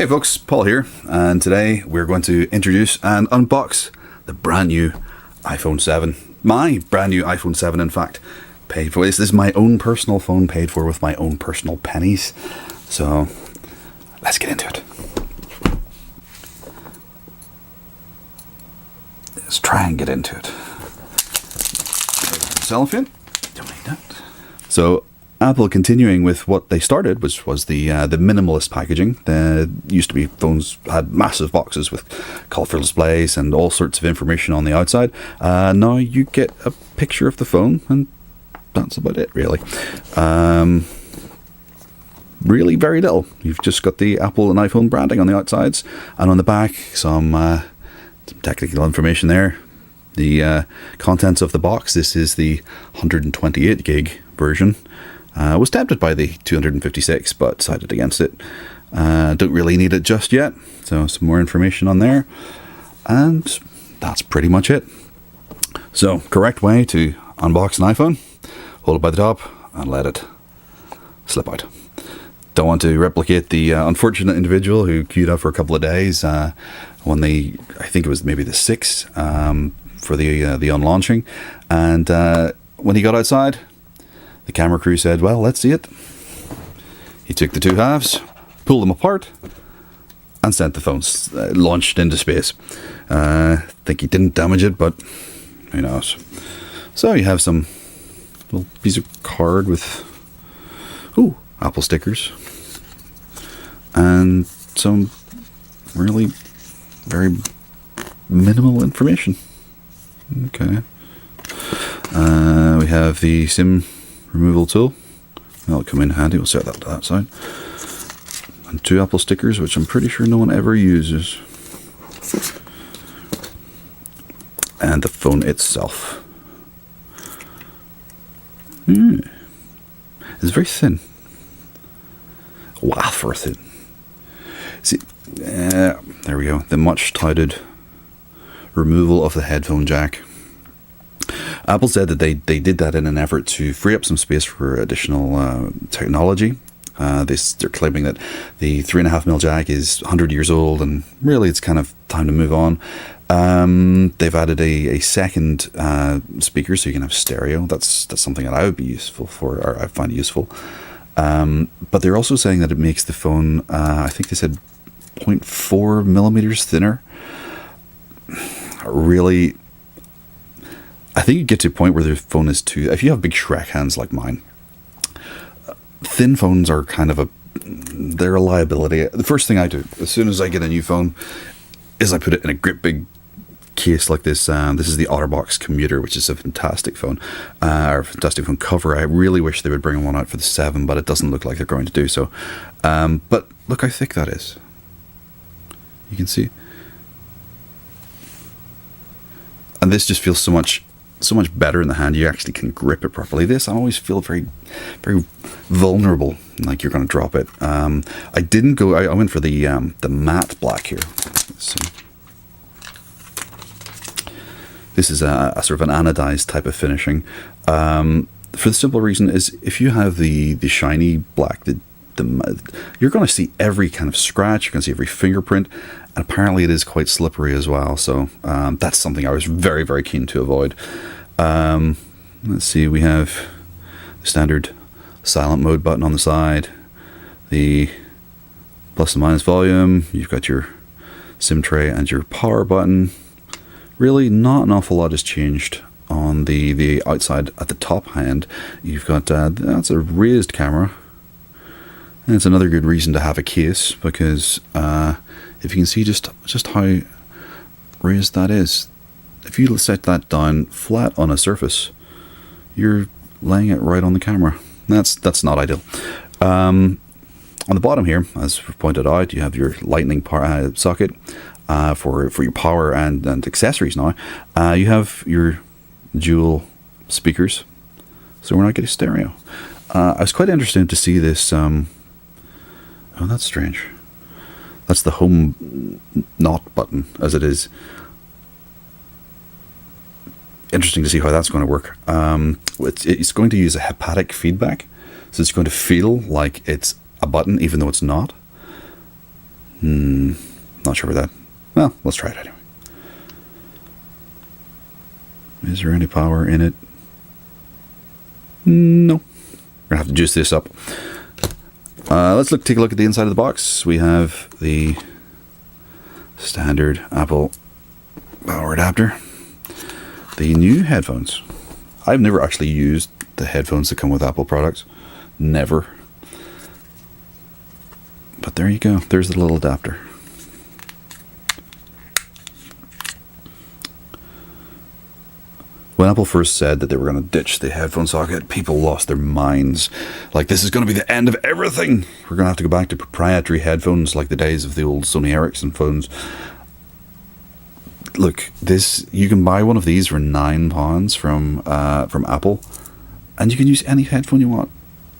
Hey folks, Paul here, and today we're going to introduce and unbox the brand new iPhone 7. My brand new iPhone 7, in fact, paid for. This is my own personal phone, paid for with my own personal pennies. So, let's get into it. Let's try and get into it. Cellophane. Don't need that. So, Apple continuing with what they started, which was the minimalist packaging. There used to be phones had massive boxes with colourful displays and all sorts of information on the outside. Now you get a picture of the phone, and that's about it, really. Really very little. You've just got the Apple and iPhone branding on the outsides, and on the back some technical information there. The contents of the box. This is the 128 gig version. Was tempted by the 256, but decided against it. Don't really need it just yet, so some more information on there, and that's pretty much it. So, correct way to unbox an iPhone: hold it by the top and let it slip out. Don't want to replicate the unfortunate individual who queued up for a couple of days when I think it was maybe the 6 for the unlaunching, and when he got outside, the camera crew said, well, let's see it. He took the two halves, pulled them apart, and sent the phones, launched into space. I think he didn't damage it, but who knows. So you have some little piece of card with Apple stickers and some really very minimal information. Okay. We have the SIM removal tool. That'll come in handy. We'll set that to that side. And 2 Apple stickers, which I'm pretty sure no one ever uses. And the phone itself. It's very thin. Wafer thin. See, there we go. The much touted removal of the headphone jack. Apple said that they did that in an effort to free up some space for additional technology. They're claiming that the 3.5mm jack is 100 years old, and really it's kind of time to move on. They've added a second speaker, so you can have stereo. That's something that I would be useful for, or I find useful. But they're also saying that it makes the phone, I think they said 0.4mm thinner. Really, I think you get to a point where the phone is too... If you have big Shrek hands like mine, thin phones are kind of they're a liability. The first thing I do, as soon as I get a new phone, is I put it in a great big case like this. This is the OtterBox Commuter, which is a fantastic phone, or fantastic phone cover. I really wish they would bring one out for the 7, but it doesn't look like they're going to do so. But look how thick that is. You can see. And this just feels so much better in the hand. You actually can grip it properly. This, I always feel very, very vulnerable, like you're going to drop it. I didn't go. I went for the matte black here. So this is a sort of an anodized type of finishing. For the simple reason is, if you have the shiny black, you're going to see every kind of scratch. You're going to see every fingerprint. And apparently it is quite slippery as well, so that's something I was very, very keen to avoid. Let's see, we have the standard silent mode button on the side, the plus and minus volume, you've got your SIM tray and your power button. Really not an awful lot has changed on the outside. At the top end, you've got, that's a raised camera. And it's another good reason to have a case, because if you can see just how raised that is, if you set that down flat on a surface, you're laying it right on the camera. That's not ideal. On the bottom here, as we've pointed out, you have your lightning power socket for your power and accessories. Now you have your dual speakers, so we're not getting stereo. I was quite interested to see this. Oh, that's strange. That's the home not button, as it is. Interesting to see how that's going to work. It's going to use a haptic feedback, so it's going to feel like it's a button, even though it's not. Not sure about that. Well, let's try it anyway. Is there any power in it? No. We're gonna have to juice this up. Let's take a look at the inside of the box. We have the standard Apple power adapter. The new headphones. I've never actually used the headphones that come with Apple products. Never. But there you go. There's the little adapter. When Apple first said that they were going to ditch the headphone socket, people lost their minds. Like, this is going to be the end of everything. We're going to have to go back to proprietary headphones like the days of the old Sony Ericsson phones. Look, this, you can buy one of these for £9 from Apple, and you can use any headphone you want.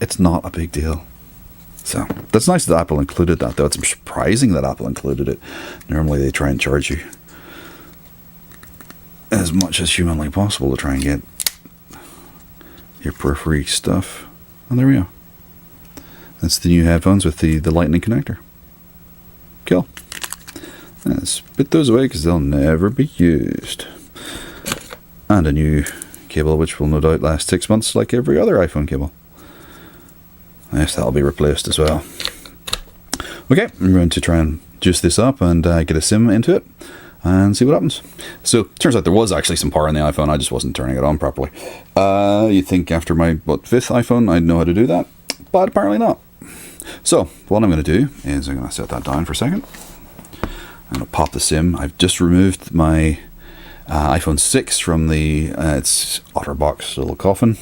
It's not a big deal. So that's nice that Apple included that, though. It's surprising that Apple included it. Normally they try and charge you as much as humanly possible to try and get your periphery stuff. And there we go. That's the new headphones with the lightning connector. Cool. Spit those away because they'll never be used. And a new cable which will no doubt last 6 months like every other iPhone cable. Yes, that'll be replaced as well. Okay, I'm going to try and juice this up and get a SIM into it and see what happens. So, turns out there was actually some power in the iPhone, I just wasn't turning it on properly. You'd think after my, 5th iPhone I'd know how to do that, but apparently not. So, what I'm going to do is I'm going to set that down for a second. I'm going to pop the SIM. I've just removed my iPhone 6 from the its OtterBox little coffin.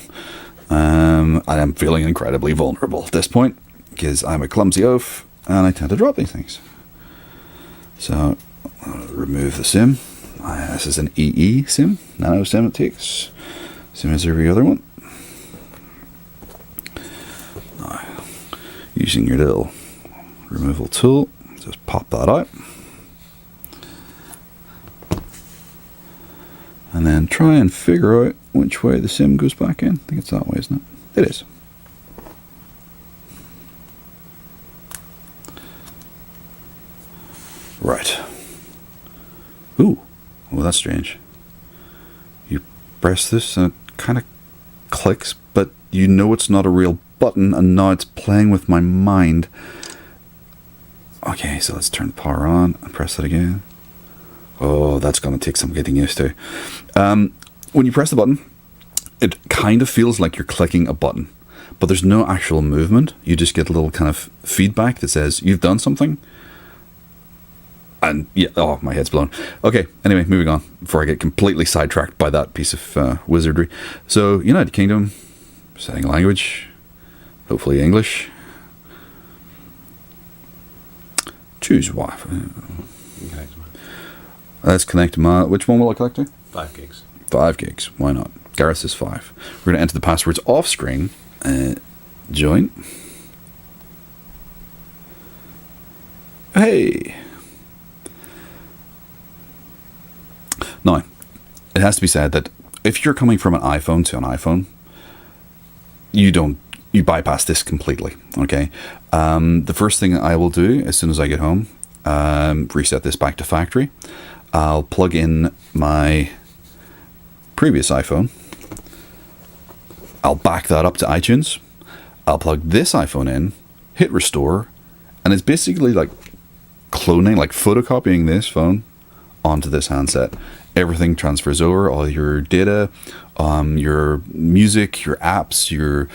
I am feeling incredibly vulnerable at this point because I'm a clumsy oaf and I tend to drop these things. So, I'll remove the SIM. This is an EE SIM, nano SIM it takes. Same as every other one. Now, using your little removal tool, just pop that out. And then try and figure out which way the SIM goes back in. I think it's that way, isn't it? It is. Right. Ooh. Oh, that's strange. You press this and it kind of clicks, but you know it's not a real button, and now it's playing with my mind. Okay, so let's turn the power on and press it again. Oh, that's going to take some getting used to. When you press the button, it kind of feels like you're clicking a button, but there's no actual movement. You just get a little kind of feedback that says you've done something. And yeah, oh, my head's blown. Okay, anyway, moving on before I get completely sidetracked by that piece of wizardry. So, United Kingdom, setting language, hopefully English. Choose Wi-Fi. Okay. Let's connect to my... Which one will I connect to? 5 gigs. 5 gigs. Why not? Gareth says 5. We're going to enter the passwords off screen. Join. Hey. Now, it has to be said that if you're coming from an iPhone to an iPhone, you bypass this completely. Okay. The first thing I will do as soon as I get home, reset this back to factory. I'll plug in my previous iPhone. I'll back that up to iTunes. I'll plug this iPhone in, hit restore, and it's basically like cloning, like photocopying this phone onto this handset. Everything transfers over, all your data, your music, your apps, your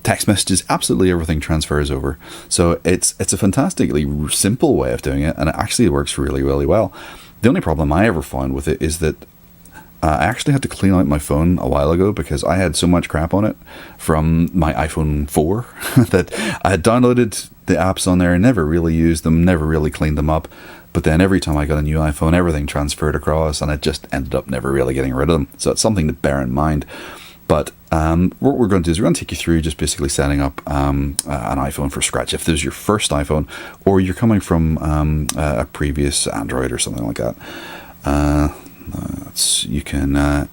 text messages, absolutely everything transfers over. So it's a fantastically simple way of doing it, and it actually works really, really well. The only problem I ever found with it is that I actually had to clean out my phone a while ago because I had so much crap on it from my iPhone 4 that I had downloaded the apps on there and never really used them, never really cleaned them up. But then every time I got a new iPhone, everything transferred across, and I just ended up never really getting rid of them. So it's something to bear in mind. But what we're going to do is we're going to take you through just basically setting up an iPhone from scratch. If this is your first iPhone, or you're coming from a previous Android or something like that, you can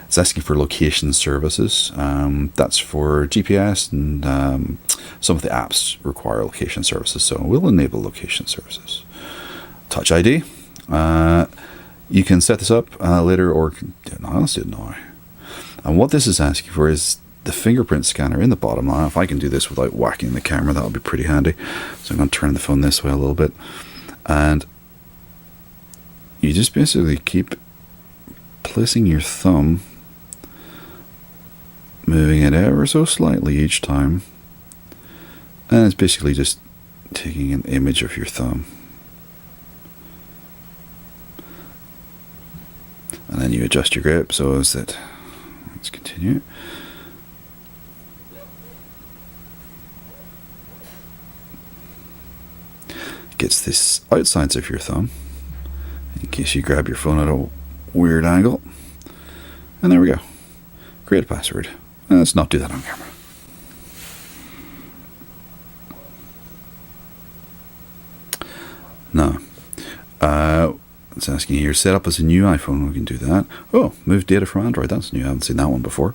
It's asking for location services. That's for GPS, and some of the apps require location services, so we'll enable location services. Touch ID. You can set this up later, or let's do it now. And what this is asking for is the fingerprint scanner in the bottom. Now, if I can do this without whacking the camera, that would be pretty handy. So I'm going to turn the phone this way a little bit. And you just basically keep placing your thumb, moving it ever so slightly each time. And it's basically just taking an image of your thumb. And then you adjust your grip so as that, let's continue. Gets this outsides of your thumb, in case you grab your phone at a weird angle. And there we go. Create a password. Let's not do that on camera. Now, it's asking here, set up as a new iPhone. We can do that. Oh, move data from Android. That's new. I haven't seen that one before.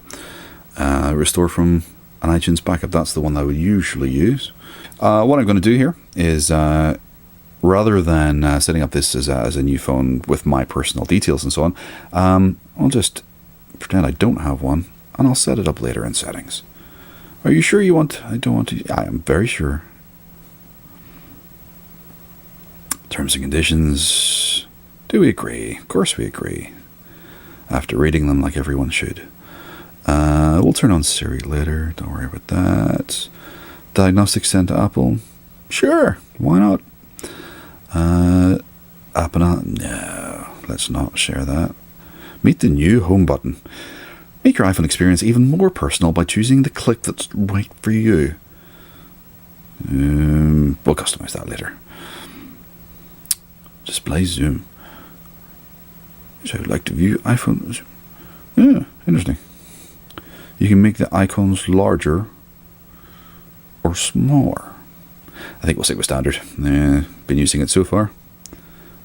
Restore from an iTunes backup. That's the one I would usually use. What I'm going to do here is, rather than setting up this as a new phone with my personal details and so on, I'll just pretend I don't have one, and I'll set it up later in settings. Are you sure you want? I don't want to. I am very sure. Terms and conditions. Do we agree? Of course we agree. After reading them like everyone should. We'll turn on Siri later. Don't worry about that. Diagnostics sent to Apple. Sure. Why not? Apple. No. Let's not share that. Meet the new home button. Make your iPhone experience even more personal by choosing the click that's right for you. We'll customize that later. Display zoom. So I would like to view iPhone. Yeah, interesting. You can make the icons larger or smaller. I think we'll stick with standard. Been using it so far.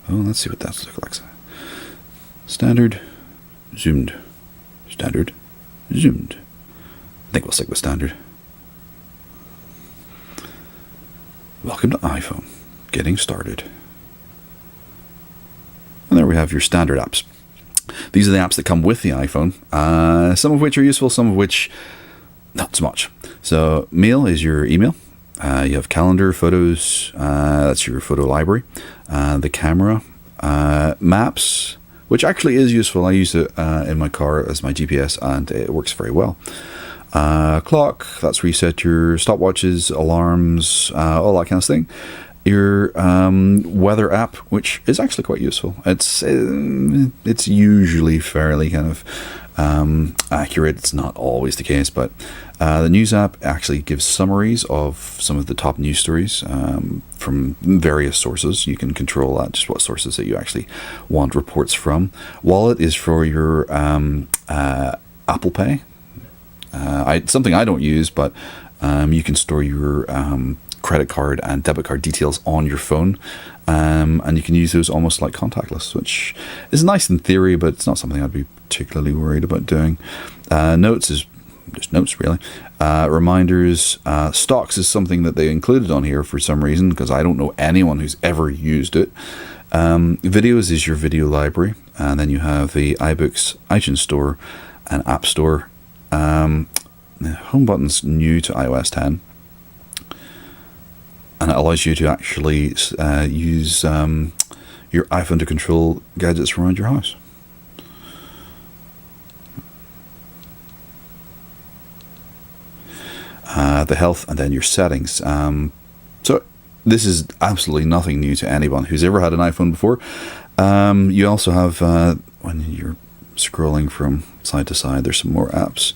Oh, let's see what that looks like. Standard, zoomed. Standard, zoomed. I think we'll stick with standard. Welcome to iPhone. Getting started. And there we have your standard apps. These are the apps that come with the iPhone, some of which are useful, some of which not so much. So Mail is your email. You have Calendar, Photos, that's your photo library. The Camera, Maps, which actually is useful. I use it in my car as my GPS, and it works very well. Clock, that's where you set your stopwatches, alarms, all that kind of thing. Your weather app, which is actually quite useful. It's usually fairly kind of accurate. It's not always the case, but the news app actually gives summaries of some of the top news stories from various sources. You can control that, just what sources that you actually want reports from. Wallet is for your Apple Pay. Something I don't use, but you can store your credit card and debit card details on your phone, and you can use those almost like contactless, which is nice in theory, but it's not something I'd be particularly worried about doing. Notes is just notes, really. Reminders, stocks is something that they included on here for some reason, because I don't know anyone who's ever used it. Videos is your video library, and then you have the iBooks, iTunes Store, and App Store. The home button's new to iOS 10. And it allows you to actually use your iPhone to control gadgets around your house. The health, and then your settings. So this is absolutely nothing new to anyone who's ever had an iPhone before. You also have, when you're scrolling from side to side, there's some more apps.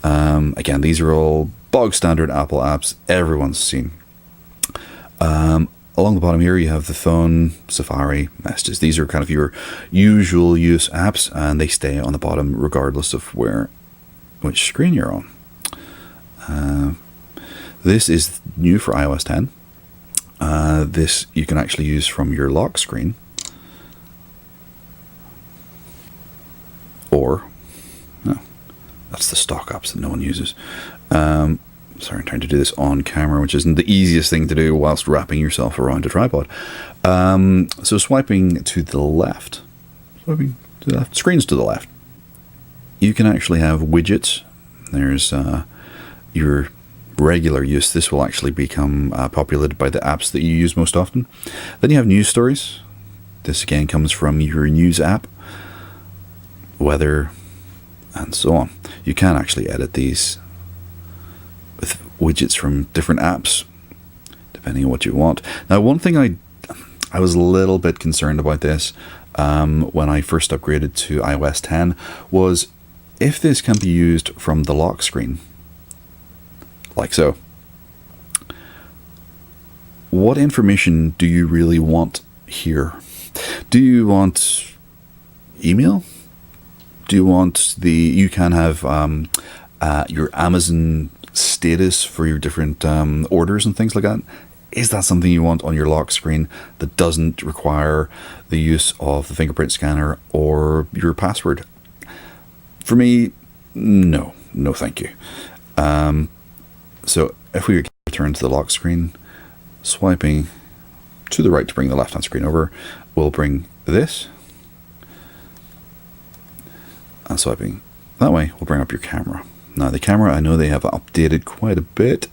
Again, these are all bog standard Apple apps everyone's seen. Along the bottom here, you have the phone, Safari, messages. These are kind of your usual use apps, and they stay on the bottom regardless of which screen you're on. This is new for iOS 10. This you can actually use from your lock screen, or no, one uses. Sorry, I'm trying to do this on camera, which isn't the easiest thing to do whilst wrapping yourself around a tripod. So swiping to the left, screens to the left, you can actually have widgets. There's your regular use. This will actually become populated by the apps that you use most often. Then you have news stories. This again comes from your news app, weather, and so on. You can actually edit these with widgets from different apps, depending on what you want. Now, one thing I was a little bit concerned about this when I first upgraded to iOS 10 was if this can be used from the lock screen, like so. What information do you really want here? Do you want email? Do you want you can have your Amazon status for your different orders and things like that? Is that something you want on your lock screen that doesn't require the use of the fingerprint scanner or your password? For me, no thank you. So if we return to the lock screen, swiping to the right to bring the left hand screen over, we'll bring this, and swiping that way will bring up your camera. Now the camera, I know they have updated quite a bit.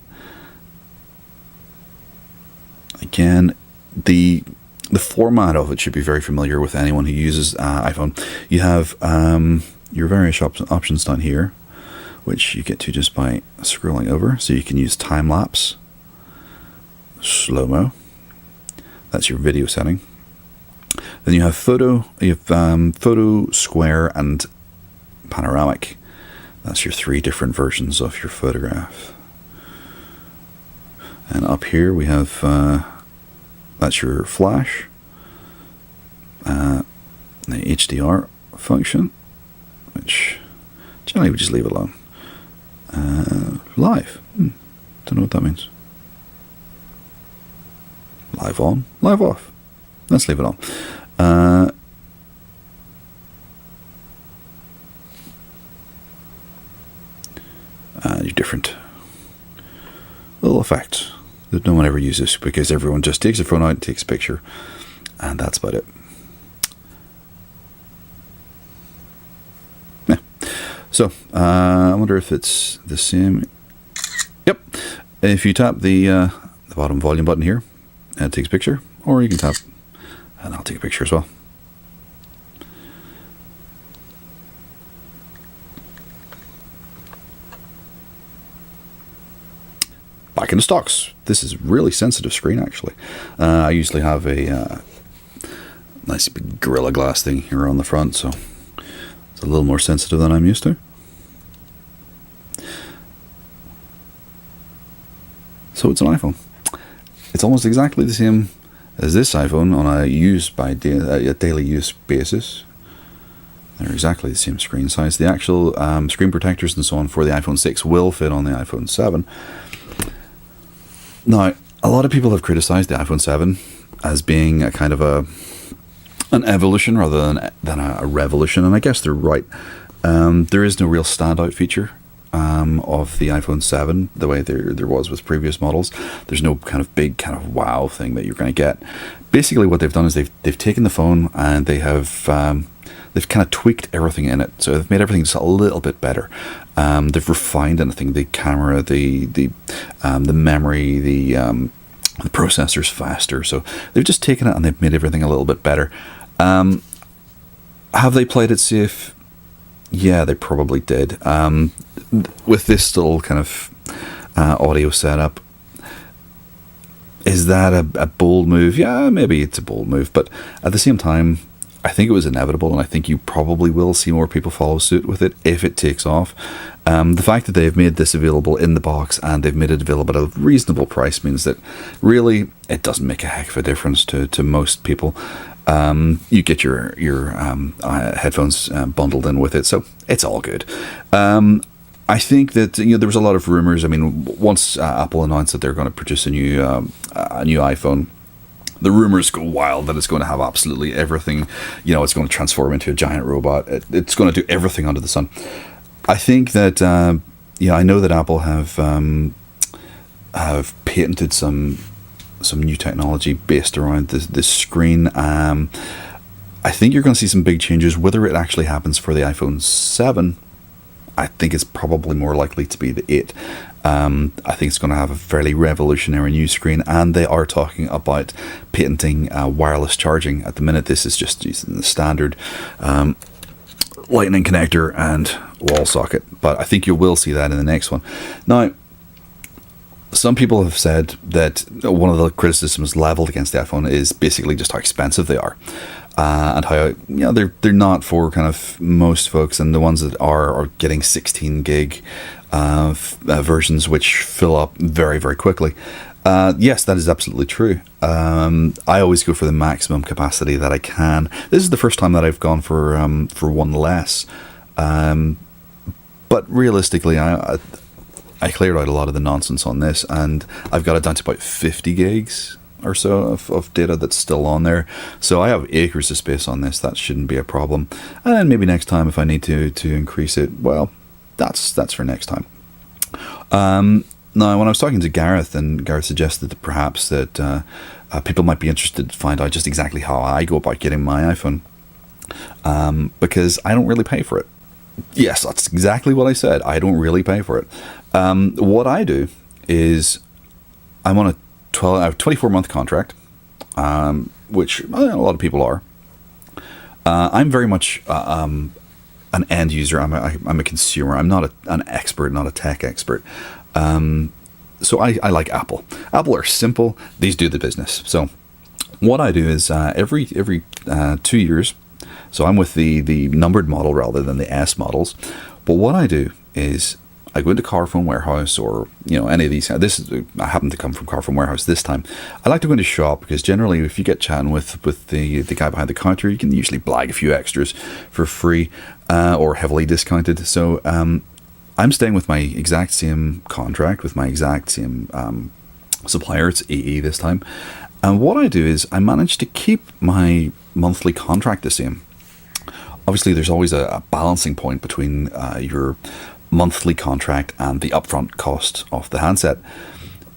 Again, the format of it should be very familiar with anyone who uses iPhone. You have your various options down here, which you get to just by scrolling over. So you can use time lapse, slow-mo. That's your video setting. Then you have photo. You have photo, square, and panoramic. That's your 3 different versions of your photograph. And up here we have that's your flash, the HDR function, which generally we just leave alone. Live, don't know what that means. Live on, live off. Let's leave it on. Your different little effects that no one ever uses because everyone just takes a phone out and takes a picture, and that's about it. Yeah. So I wonder if it's the same. Yep. If you tap the bottom volume button here, it takes a picture, or you can tap and I'll take a picture as well. Back in the stocks. This is a really sensitive screen, actually. I usually have a nice big Gorilla Glass thing here on the front, so it's a little more sensitive than I'm used to. So it's an iPhone. It's almost exactly the same as this iPhone on a daily use basis. They're exactly the same screen size. The actual screen protectors and so on for the iPhone 6 will fit on the iPhone 7. Now, a lot of people have criticized the iPhone 7 as being a kind of an evolution rather than a revolution, and I guess they're right. There is no real standout feature of the iPhone 7 the way there was with previous models. There's no kind of big kind of wow thing that you're going to get. Basically what they've done is they've taken the phone and they've kind of tweaked everything in it, so they've made everything just a little bit better. They've refined anything, the camera, the memory, the processor's faster, so they've just taken it and they've made everything a little bit better. Have they played it safe? Yeah, they probably did. With this little kind of audio setup, is that a bold move? Yeah, maybe it's a bold move, but at the same time, I think it was inevitable, and I think you probably will see more people follow suit with it if it takes off. The fact that they've made this available in the box and they've made it available at a reasonable price means that really it doesn't make a heck of a difference to most people. You get your headphones bundled in with it, so it's all good. I think that there was a lot of rumors. I mean, once Apple announced that they're going to produce a new iPhone, the rumors go wild that it's going to have absolutely everything. It's going to transform into a giant robot. It's going to do everything under the sun. I think that yeah, I know that Apple have patented some new technology based around this screen. I think you're going to see some big changes. Whether it actually happens for the iPhone 7, I think it's probably more likely to be the 8. I think it's going to have a fairly revolutionary new screen, and they are talking about patenting wireless charging. At the minute, this is just using the standard lightning connector and wall socket, but I think you will see that in the next one. Now, some people have said that one of the criticisms leveled against the iPhone is basically just how expensive they are, and how they're not for kind of most folks, and the ones that are getting 16 gig versions which fill up very, very quickly. Yes, that is absolutely true. I always go for the maximum capacity that I can. This is the first time that I've gone for one less, but realistically, I cleared out a lot of the nonsense on this, and I've got it down to about 50 gigs or so of data that's still on there. So I have acres of space on this. That shouldn't be a problem. And then maybe next time, if I need to increase it, well, that's for next time. Now, when I was talking to Gareth, and Gareth suggested that perhaps that people might be interested to find out just exactly how I go about getting my iPhone, because I don't really pay for it. Yes, that's exactly what I said. I don't really pay for it. What I do is I'm on a 24-month contract, which a lot of people are. I'm very much an end user. I'm a consumer. I'm not an expert, not a tech expert. So I like Apple. Apple are simple. These do the business. So what I do is every 2 years. So I'm with the numbered model rather than the S models. But what I do is I go into Carphone Warehouse, or any of these. I happen to come from Carphone Warehouse this time. I like to go into shop because generally, if you get chatting with the guy behind the counter, you can usually blag a few extras for free or heavily discounted. So I'm staying with my exact same contract with my exact same supplier. It's EE this time. And what I do is I manage to keep my monthly contract the same. Obviously, there's always a balancing point between your monthly contract and the upfront cost of the handset.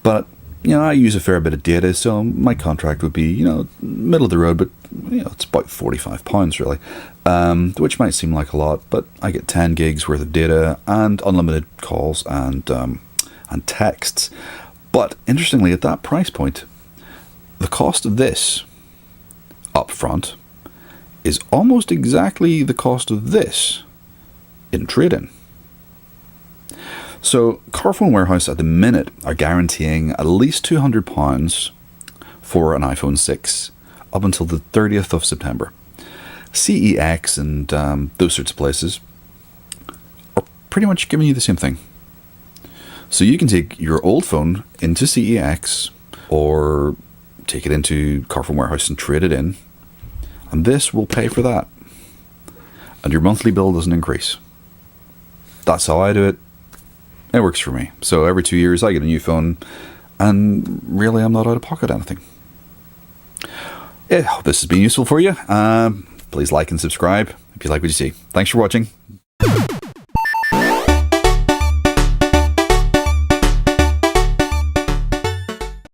But, I use a fair bit of data, so my contract would be, middle of the road, but, it's about £45 really, which might seem like a lot, but I get 10 gigs worth of data and unlimited calls and texts. But interestingly, at that price point, the cost of this upfront is almost exactly the cost of this in trade-in. So Carphone Warehouse at the minute are guaranteeing at least £200 for an iPhone 6 up until the 30th of September. CEX and those sorts of places are pretty much giving you the same thing. So you can take your old phone into CEX or take it into Carphone Warehouse and trade it in, and this will pay for that. And your monthly bill doesn't increase. That's how I do it. It works for me. So every 2 years I get a new phone, and really I'm not out of pocket anything. I hope this has been useful for you. Please like and subscribe if you like what you see. Thanks for watching.